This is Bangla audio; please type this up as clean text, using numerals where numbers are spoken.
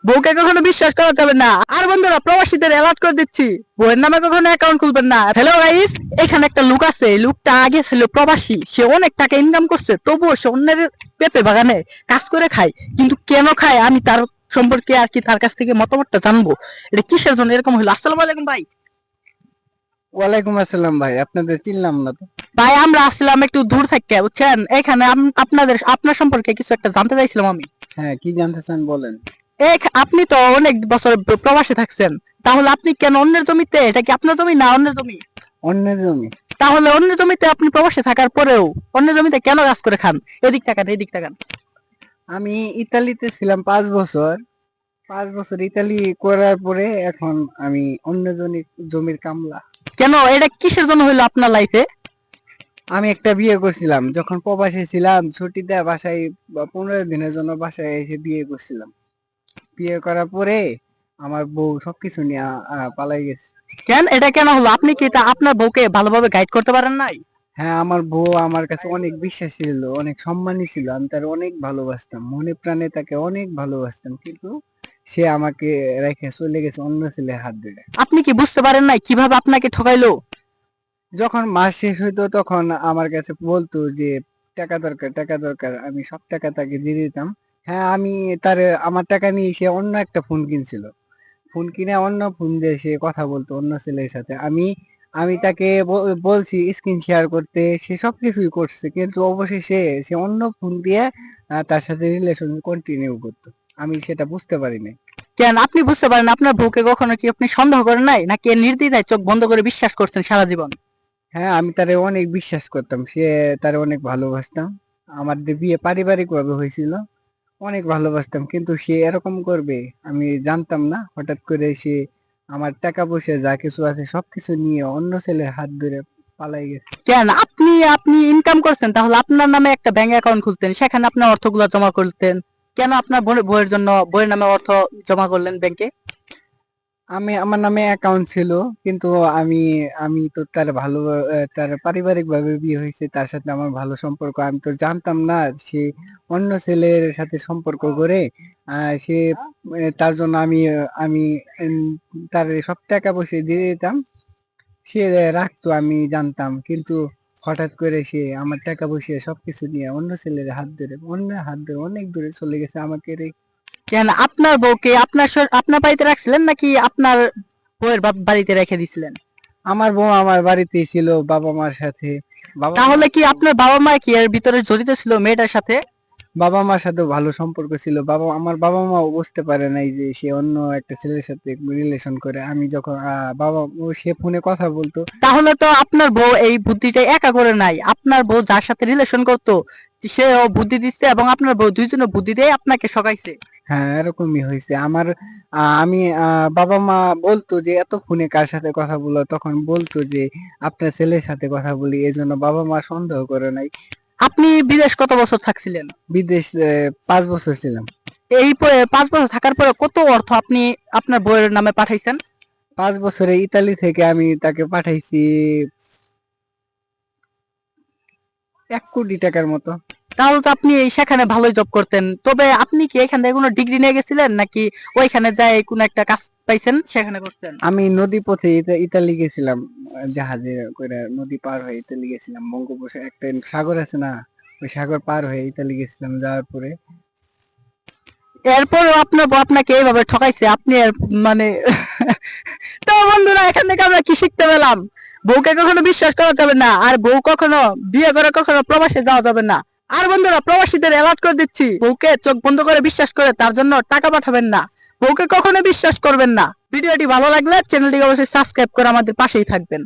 বউকে কখনো বিশ্বাস করা যাবে না। আর বন্ধুরা প্রবাসীদের অ্যালার্ট করে দিচ্ছি, বউয়ের নামে কখনো অ্যাকাউন্ট খুলবেন না। হ্যালো গাইস, এখানে একটা লোক আছে। এই লোকটা আগে ছিল প্রবাসী, সে অনেক টাকা ইনকাম করছে, তবুও সে অন্যের পেঁপে বাগানে কাজ করে খায়। কিন্তু কেন খায় আমি তার সম্পর্কে আর কি তার কাছ থেকে মতামতটা জানবো, এটা কিসের জন্য এরকম হলো। আসসালামু আলাইকুম ভাই। ওয়ালাইকুম আসসালাম ভাই, আপনাদের চিনলাম না তো। ভাই আমরা আসছিলাম একটু দূর থেকে, বুঝছেন, এখানে আপনার সম্পর্কে কিছু একটা জানতে চাইছিলাম আমি। হ্যাঁ, কি জানতে চান বলেন। আপনি তো অনেক বছর প্রবাসে থাকছেন, তাহলে আপনি কেন অন্যের জমিতে, এটা কি আপনার জমি না অন্যের জমি? অন্যের জমি? তাহলে অন্যের জমিতে আপনি প্রবাসে থাকার পরেও অন্যের জমিতে কেন কাজ করে খান? এদিক তাকান, এদিক তাকান। আমি ইতালিতে ছিলাম 5 বছর। 5 বছর ইতালি করার পরে এখন আমি অন্য জমির কামলা। কেন, এটা কিসের জন্য হইলো আপনার লাইফে? আমি একটা বিয়ে করছিলাম যখন প্রবাসে ছিলাম, ছুটিতে বাসায় 15 দিনের জন্য বাসায় এসে বিয়ে করছিলাম। বিয়ে করার পরে আমার বউ সবকিছু নিয়ে পালাই গেছে। কেন, এটা কেন হলো? আপনি কি আপনার বউকে ভালোভাবে গাইড করতে পারেন নাই? হ্যাঁ, আমার বউ আমার কাছে অনেক বিশ্বাসী ছিল, অনেক সম্মানী ছিল। আমি তার অনেক ভালোবাসতাম, মনে প্রাণে তাকে অনেক ভালোবাসতাম, কিন্তু সে আমাকে রেখে চলে গেছে অন্য ছেলের হাত ধরে। আপনি কি বুঝতে পারেন নাই কিভাবে আপনাকে ঠকাইলো? যখন মাস শেষ হইতো তখন আমার কাছে বলতো যে টাকা দরকার, টাকা দরকার। আমি সব টাকা তাকে দিয়ে দিতাম। হ্যাঁ, আমি তার আমার টাকা নিয়ে সে অন্য একটা ফোন কিনছিল। ফোন কিনে অন্য ফোন দিয়ে সে কথা বলতো অন্য ছেলের সাথে। আমি আমি তাকে বলছি স্ক্রিন শেয়ার করতে, সে সবকিছুই করছে, কিন্তু অবশেষে সে অন্য ফোন দিয়ে তার সাথে রিলেশন কন্টিনিউ করতো। আমি সেটা বুঝতে পারি নাই। কেন আপনি বুঝতে পারেন আপনার বউকে? কখনো কি আপনি সন্দেহ করেন নাই, নাকি নির্দ্বিধায় চোখ বন্ধ করে বিশ্বাস করছেন সারা জীবন? হ্যাঁ, আমি তারে অনেক বিশ্বাস করতাম, তারে অনেক ভালোবাসতাম। আমাদের বিয়ে পারিবারিক ভাবে হয়েছিল, অনেক ভালোবাসতাম, কিন্তু সে এরকম করবে আমি জানতাম না। হঠাৎ করে সে আমার টাকা পয়সা যা কিছু আছে সবকিছু নিয়ে অন্য ছেলের হাত ধরে পালাই গেছে। কেন, আপনি আপনি ইনকাম করছেন, তাহলে আপনার নামে একটা ব্যাংক অ্যাকাউন্ট খুলতেন, সেখানে আপনার অর্থগুলো জমা করতেন। কেন আপনার বইয়ের জন্য বইয়ের নামে অর্থ জমা করলেন ব্যাংকে? আমার নামে অ্যাকাউন্ট ছিল, কিন্তু আমি আমি তো তার তার পারিবারিক ভাবে বিয়ে হয়েছে, তার সাথে আমার ভালো সম্পর্ক। আমি তো জানতাম না সে অন্য ছেলের সাথে সম্পর্ক করে সে তার জন্য আমি উম, তার সব টাকা পয়সা দিয়ে দিতাম, সে রাখতো, আমি জানতাম। কিন্তু হঠাৎ করে সে আমার টাকা পয়সা সবকিছু নিয়ে অন্য ছেলের হাত ধরে অনেক দূরে চলে গেছে আমাকে রেখে। কেন, আপনার বউকে আপনার বাড়িতে রাখছিলেন নাকি আপনার বউয়ের বাড়িতে রেখে দিছিলেন? আমার বউ আমার বাড়িতেই ছিল বাবা মার সাথে। বাবা মা তাহলে কি আপনার বাবা মা কি এর ভিতরে জড়িত ছিল মেয়েটার সাথে? বাবা মার সাথে ভালো সম্পর্ক ছিল। আমার বাবা মাও বুঝতে পারে নাই যে সে অন্য একটা ছেলের সাথে রিলেশন করে। আমি যখন সে ফোনে কথা বলতো। তাহলে তো আপনার বউ এই বুদ্ধিটা একা করে নাই, আপনার বউ যার সাথে রিলেশন করতো সে ও বুদ্ধি দিচ্ছে, এবং আপনার বউ দুইজনে বুদ্ধি দিয়ে আপনাকে ঠকাইছে। হ্যাঁ, এরকমই হয়েছে আমার। আমি বাবা মা বলতো যে এত ফোনে কার সাথে কথা বলো, তখন বলতো যে আপনার ছেলের সাথে কথা বলি, এজন্য বাবা মা সন্দেহ করে নাই। আপনি বিদেশ কত বছর থাকছিলেন? বিদেশ 5 বছর ছিলাম। এই 5 বছর থাকার পরে কত অর্থ আপনি আপনার বউয়ের নামে পাঠাইছেন? 5 বছরে ইতালি থেকে আমি তাকে পাঠাইছি 1 কোটি টাকার মতো। তাহলে তো আপনি সেখানে ভালোই জব করতেন। তবে আপনি কি এখান থেকে কোনো ডিগ্রি নিয়ে গেছিলেন, নাকি ওইখানে যায় কোনো একটা কাজ পাইছেন সেখানে করতেন? আমি নদী পথে ইতালি গেছিলাম, জাহাজে করে নদী পার হয়ে ইতালি গেছিলাম। বঙ্গোপসাগর একটা সাগর আছে না, ওই সাগর পার হয়ে ইতালি গেছিলাম। যাওয়ার পরে এরপরও আপনার বউ আপনাকে এইভাবে ঠকাইছে, আপনি মানে তো বন্ধুরা, এখান থেকে আমরা কি শিখতে পেলাম? বউকে কখনো বিশ্বাস করা যাবে না, আর বউ কখনো বিয়ে করে কখনো প্রবাসে যাওয়া যাবে না। আর বন্ধুরা প্রবাসীদের অ্যালার্ট করে দিচ্ছি, বউকে চোখ বন্ধ করে বিশ্বাস করে তার জন্য টাকা পাঠাবেন না। বউকে কখনো বিশ্বাস করবেন না। ভিডিওটি ভালো লাগলে চ্যানেলটিকে অবশ্যই সাবস্ক্রাইব করে আমাদের পাশেই থাকবেন।